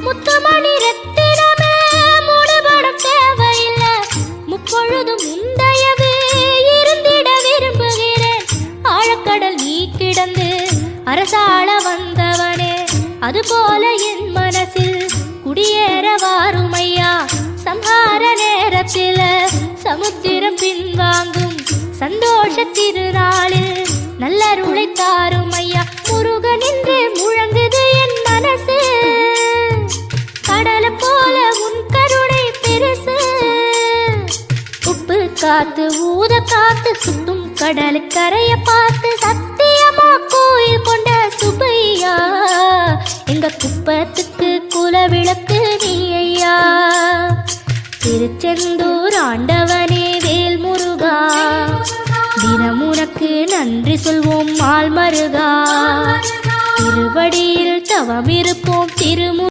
முத்துமணி ரத்தினமே மூடுபடும் தேவையில்லை, முப்பொழுதும் முந்தையவே இருந்திட விரும்புகிறேன். ஆழக்கடல் நீ கிடந்து அரசாள வந்தவனே, அதுபோல என் மனசில் குடியேற வாருமையா. சம்ஹார நேரத்தில் சமுத்திரம் பின்வாங்கும் சந்தோஷ திருநாளில் நல்லருளை தாருமையா. முருகன் என்று முழங்குது என் மனசு, கடலை போல உன் கருணை பெருசு. உப்பு காத்து ஊத காத்து சுத்தும் கடலு கரைய பார்த்து சத்தியமா கோயில் கொண்ட சுப்பையா. எங்க குப்பத்துக்கு குலவிளக்கு நீ ஐயா. திருச்செந்தூர் ஆண்டவனே வேல் முருகா, தினம் உனக்கு நன்றி சொல்வோம் மால் மருகா. திருவடியில் தவமிருப்போம் திருமு